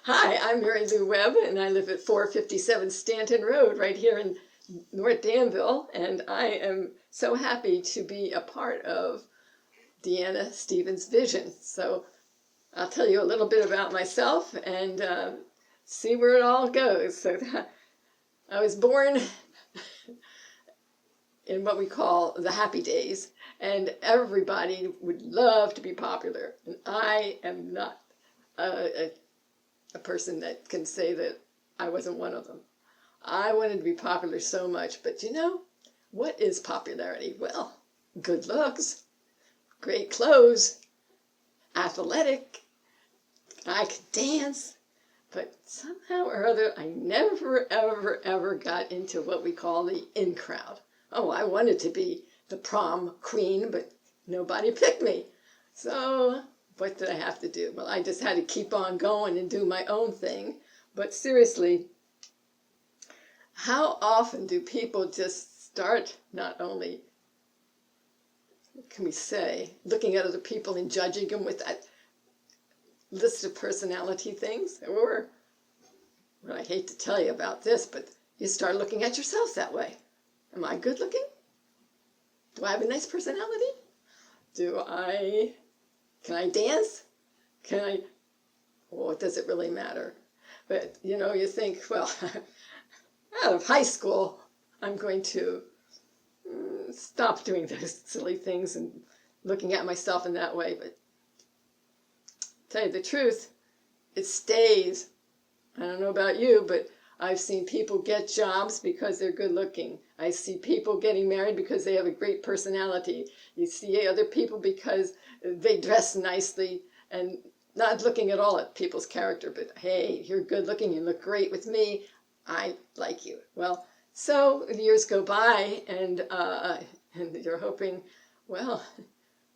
Hi, I'm Mary Lou Webb, and I live at 457 Stanton Road right here in North Danville, and I am so happy to be a part of Deanna Stevens' vision. So I'll tell you a little bit about myself and see where it all goes. So I was born in what we call the happy days, and everybody would love to be popular, and I am not a person that can say that I wasn't one of them. I wanted to be popular so much, but you know, what is popularity? Well, good looks, great clothes, athletic, I could dance, but somehow or other, I never, ever, ever got into what we call the in crowd. Oh, I wanted to be the prom queen, but nobody picked me. So what did I have to do? Well, I just had to keep on going and do my own thing. But seriously, how often do people just start not only, what can we say, looking at other people and judging them with that list of personality things? Or, well, I hate to tell you about this, but you start looking at yourself that way. Am I good looking? Do I have a nice personality? Can I dance? Well, does it really matter? But, you know, you think, well, out of high school, I'm going to stop doing those silly things and looking at myself in that way. But to tell you the truth, it stays. I don't know about you, but I've seen people get jobs because they're good looking. I see people getting married because they have a great personality. You see other people because they dress nicely, and not looking at all at people's character, but hey, you're good looking, you look great with me, I like you. Well, so years go by, and you're hoping, well,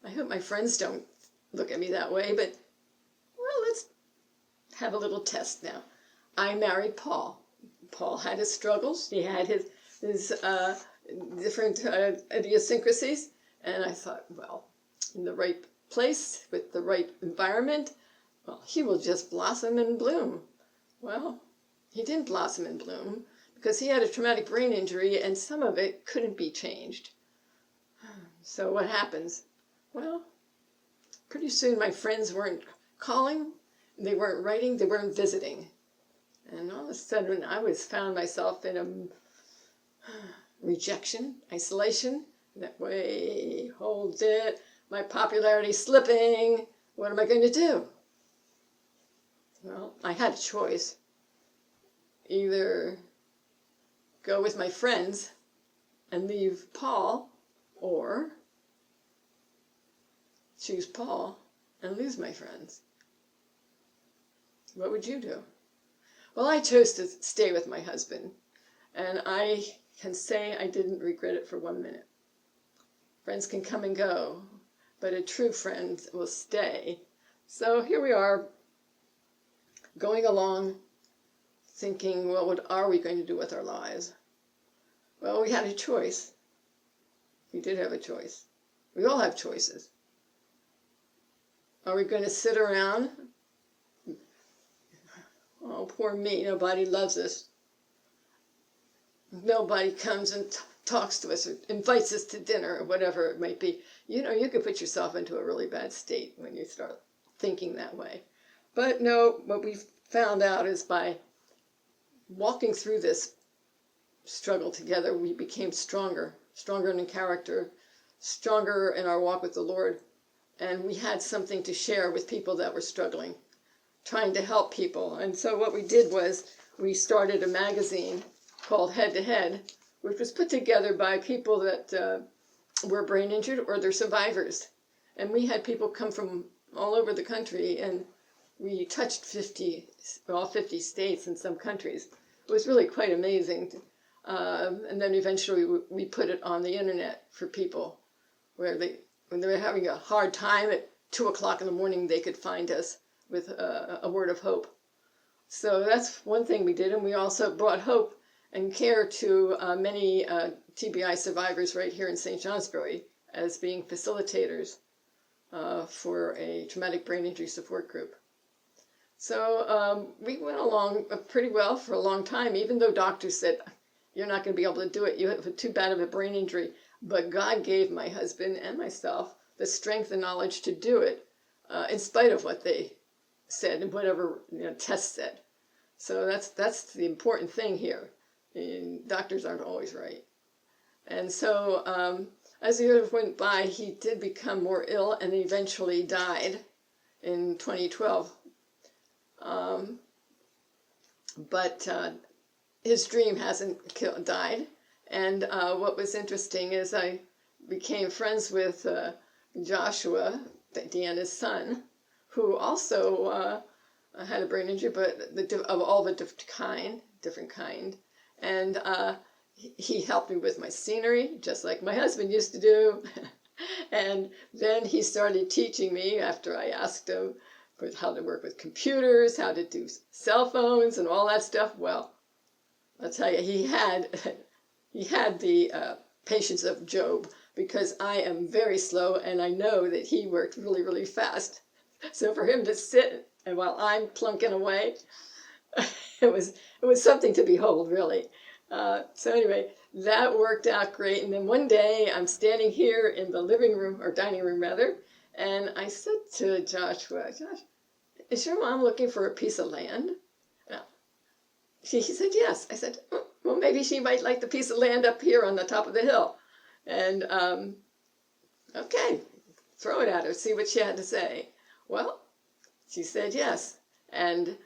I hope my friends don't look at me that way, but well, let's have a little test now. I married Paul. Paul had his struggles. He had his different idiosyncrasies, and I thought, well, in the right place with the right environment, well, he will just blossom and bloom. Well, he didn't blossom and bloom because he had a traumatic brain injury, and some of it couldn't be changed. So what happens? Well, pretty soon my friends weren't calling, they weren't writing, they weren't visiting. And all of a sudden, I found myself in a rejection, isolation. That way, hold it, my popularity slipping. What am I going to do? Well, I had a choice. Either go with my friends and leave Paul, or choose Paul and lose my friends. What would you do? Well, I chose to stay with my husband, and I can say I didn't regret it for 1 minute. Friends can come and go, but a true friend will stay. So here we are, going along, thinking, well, what are we going to do with our lives? Well, we had a choice. We did have a choice. We all have choices. Are we going to sit around? Oh, poor me, nobody loves us. Nobody comes and talks to us or invites us to dinner or whatever it might be. You know, you could put yourself into a really bad state when you start thinking that way. But no, what we found out is by walking through this struggle together, we became stronger in character, stronger in our walk with the Lord, and we had something to share with people that were struggling, trying to help people. And so what we did was we started a magazine called Head to Head, which was put together by people that were brain injured or they're survivors. And we had people come from all over the country, and we touched 50 states and some countries. It was really quite amazing. And then eventually we put it on the internet for people where when they were having a hard time at 2 o'clock in the morning, they could find us with a word of hope. So that's one thing we did, and we also brought hope and care to many TBI survivors right here in St. Johnsbury as being facilitators for a traumatic brain injury support group. So we went along pretty well for a long time, even though doctors said, you're not going to be able to do it. You have too bad of a brain injury. But God gave my husband and myself the strength and knowledge to do it, in spite of what they said and whatever tests said. So that's the important thing here. And doctors aren't always right. And so as the years went by, he did become more ill and eventually died in 2012. But his dream hasn't died. And what was interesting is I became friends with Joshua, Deanna's son, who also had a brain injury, but of all the different kind. And he helped me with my scenery, just like my husband used to do. And then he started teaching me after I asked him how to work with computers, how to do cell phones and all that stuff. Well, I'll tell you, he had the patience of Job, because I am very slow and I know that he worked really, really fast. So for him to sit and while I'm plunking away, it was something to behold, really. So anyway, that worked out great. And then one day I'm standing here in the living room, or dining room rather, and I said to Joshua, Josh, is your mom looking for a piece of land? He said, yes. I said, well, maybe she might like the piece of land up here on the top of the hill. And okay, throw it at her, see what she had to say. Well, she said yes. And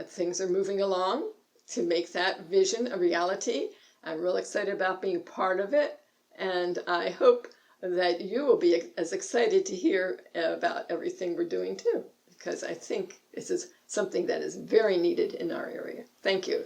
things are moving along to make that vision a reality. I'm real excited about being part of it. And I hope that you will be as excited to hear about everything we're doing too, because I think this is something that is very needed in our area. Thank you.